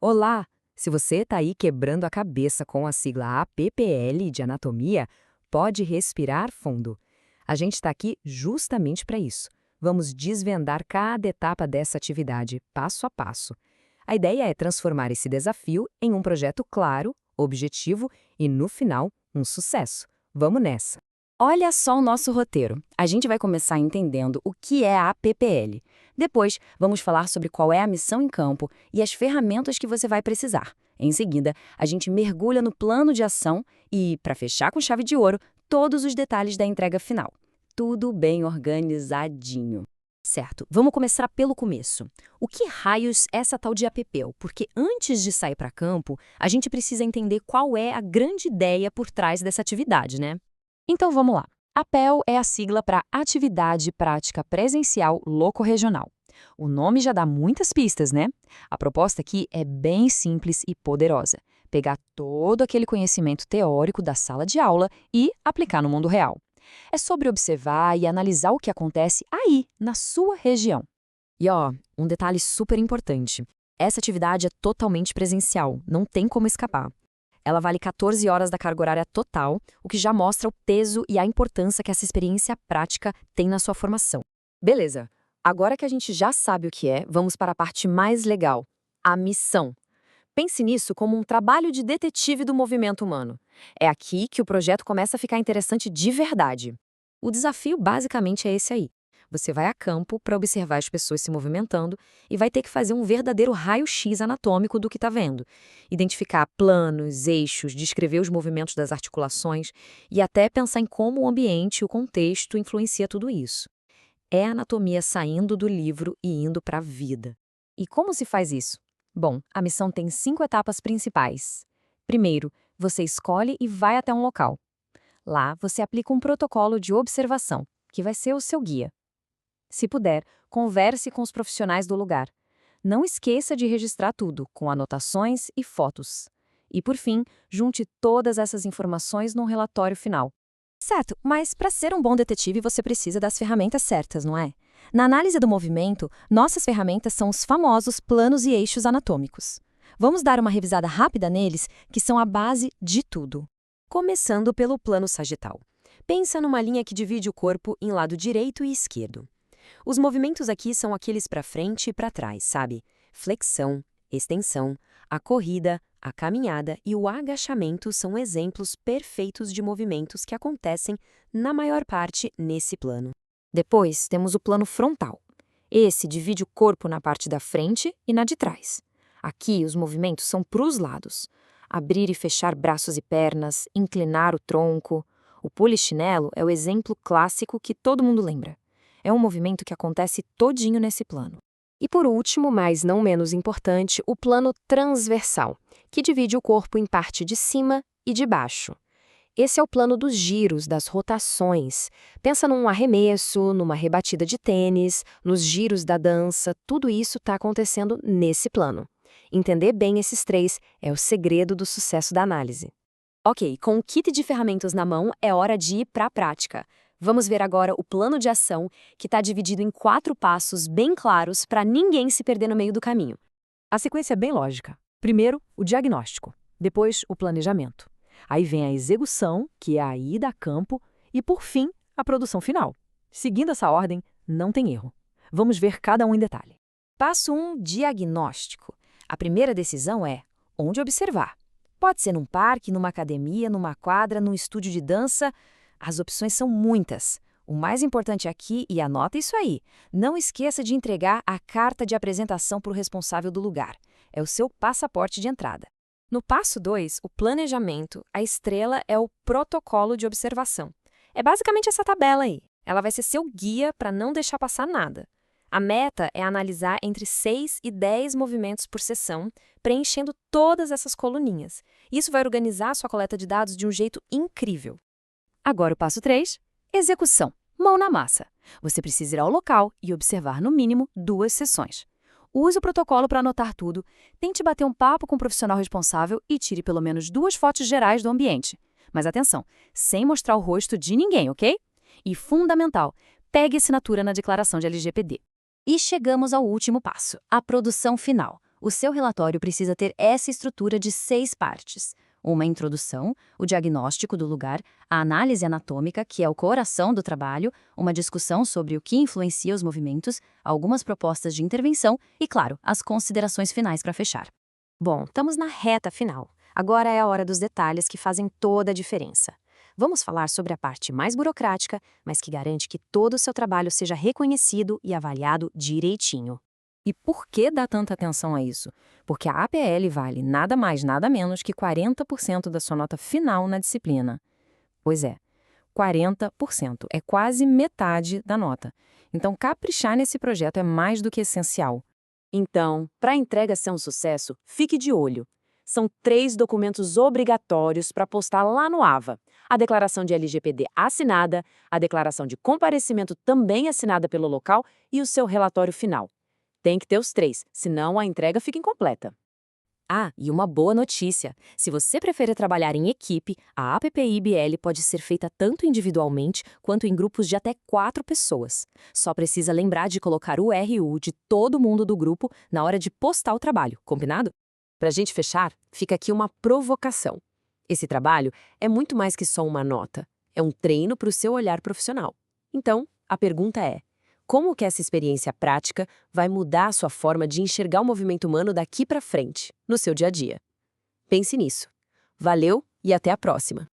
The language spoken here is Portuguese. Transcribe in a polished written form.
Olá! Se você está aí quebrando a cabeça com a sigla APPL de anatomia, pode respirar fundo. A gente está aqui justamente para isso. Vamos desvendar cada etapa dessa atividade, passo a passo. A ideia é transformar esse desafio em um projeto claro, objetivo e, no final, um sucesso. Vamos nessa! Olha só o nosso roteiro. A gente vai começar entendendo o que é a APPL. Depois, vamos falar sobre qual é a missão em campo e as ferramentas que você vai precisar. Em seguida, a gente mergulha no plano de ação e, para fechar com chave de ouro, todos os detalhes da entrega final. Tudo bem organizadinho. Certo, vamos começar pelo começo. O que raios é essa tal de APPL? Porque antes de sair para campo, a gente precisa entender qual é a grande ideia por trás dessa atividade, né? Então vamos lá. APEL é a sigla para Atividade Prática Presencial Locorregional. O nome já dá muitas pistas, né? A proposta aqui é bem simples e poderosa. Pegar todo aquele conhecimento teórico da sala de aula e aplicar no mundo real. É sobre observar e analisar o que acontece aí, na sua região. E um detalhe super importante. Essa atividade é totalmente presencial, não tem como escapar. Ela vale 14 horas da carga horária total, o que já mostra o peso e a importância que essa experiência prática tem na sua formação. Beleza, agora que a gente já sabe o que é, vamos para a parte mais legal, a missão. Pense nisso como um trabalho de detetive do movimento humano. É aqui que o projeto começa a ficar interessante de verdade. O desafio basicamente é esse aí. Você vai a campo para observar as pessoas se movimentando e vai ter que fazer um verdadeiro raio-x anatômico do que está vendo. Identificar planos, eixos, descrever os movimentos das articulações e até pensar em como o ambiente e o contexto influencia tudo isso. É a anatomia saindo do livro e indo para a vida. E como se faz isso? Bom, a missão tem 5 etapas principais. Primeiro, você escolhe e vai até um local. Lá, você aplica um protocolo de observação, que vai ser o seu guia. Se puder, converse com os profissionais do lugar. Não esqueça de registrar tudo, com anotações e fotos. E, por fim, junte todas essas informações num relatório final. Certo, mas para ser um bom detetive você precisa das ferramentas certas, não é? Na análise do movimento, nossas ferramentas são os famosos planos e eixos anatômicos. Vamos dar uma revisada rápida neles, que são a base de tudo. Começando pelo plano sagital. Pensa numa linha que divide o corpo em lado direito e esquerdo. Os movimentos aqui são aqueles para frente e para trás, sabe? Flexão, extensão, a corrida, a caminhada e o agachamento são exemplos perfeitos de movimentos que acontecem, na maior parte, nesse plano. Depois, temos o plano frontal. Esse divide o corpo na parte da frente e na de trás. Aqui, os movimentos são para os lados. Abrir e fechar braços e pernas, inclinar o tronco. O polichinelo é o exemplo clássico que todo mundo lembra. É um movimento que acontece todinho nesse plano. E por último, mas não menos importante, o plano transversal, que divide o corpo em parte de cima e de baixo. Esse é o plano dos giros, das rotações. Pensa num arremesso, numa rebatida de tênis, nos giros da dança, tudo isso está acontecendo nesse plano. Entender bem esses 3 é o segredo do sucesso da análise. Ok, com o kit de ferramentas na mão, é hora de ir para a prática. Vamos ver agora o plano de ação, que está dividido em 4 passos bem claros para ninguém se perder no meio do caminho. A sequência é bem lógica. Primeiro, o diagnóstico. Depois, o planejamento. Aí vem a execução, que é a ida a campo. E, por fim, a produção final. Seguindo essa ordem, não tem erro. Vamos ver cada um em detalhe. Passo 1, diagnóstico. A primeira decisão é onde observar. Pode ser num parque, numa academia, numa quadra, num estúdio de dança. As opções são muitas. O mais importante aqui, e anota isso aí, não esqueça de entregar a carta de apresentação para o responsável do lugar. É o seu passaporte de entrada. No passo 2, o planejamento, a estrela é o protocolo de observação. É basicamente essa tabela aí. Ela vai ser seu guia para não deixar passar nada. A meta é analisar entre 6 e 10 movimentos por sessão, preenchendo todas essas coluninhas. Isso vai organizar a sua coleta de dados de um jeito incrível. Agora o passo 3, execução, mão na massa. Você precisa ir ao local e observar no mínimo 2 sessões. Use o protocolo para anotar tudo, tente bater um papo com o profissional responsável e tire pelo menos 2 fotos gerais do ambiente. Mas atenção, sem mostrar o rosto de ninguém, ok? E fundamental, pegue assinatura na declaração de LGPD. E chegamos ao último passo, a produção final. O seu relatório precisa ter essa estrutura de 6 partes. Uma introdução, o diagnóstico do lugar, a análise anatômica, que é o coração do trabalho, uma discussão sobre o que influencia os movimentos, algumas propostas de intervenção e, claro, as considerações finais para fechar. Bom, estamos na reta final. Agora é a hora dos detalhes que fazem toda a diferença. Vamos falar sobre a parte mais burocrática, mas que garante que todo o seu trabalho seja reconhecido e avaliado direitinho. E por que dá tanta atenção a isso? Porque a APL vale nada mais, nada menos que 40% da sua nota final na disciplina. Pois é, 40%. É quase metade da nota. Então, caprichar nesse projeto é mais do que essencial. Então, para a entrega ser um sucesso, fique de olho. São 3 documentos obrigatórios para postar lá no AVA. A declaração de LGPD assinada, a declaração de comparecimento também assinada pelo local e o seu relatório final. Tem que ter os 3, senão a entrega fica incompleta. Ah, e uma boa notícia! Se você preferir trabalhar em equipe, a APPI-BL pode ser feita tanto individualmente quanto em grupos de até 4 pessoas. Só precisa lembrar de colocar o RU de todo mundo do grupo na hora de postar o trabalho, combinado? Para a gente fechar, fica aqui uma provocação. Esse trabalho é muito mais que só uma nota. É um treino para o seu olhar profissional. Então, a pergunta é: como que essa experiência prática vai mudar a sua forma de enxergar o movimento humano daqui para frente, no seu dia a dia? Pense nisso. Valeu e até a próxima!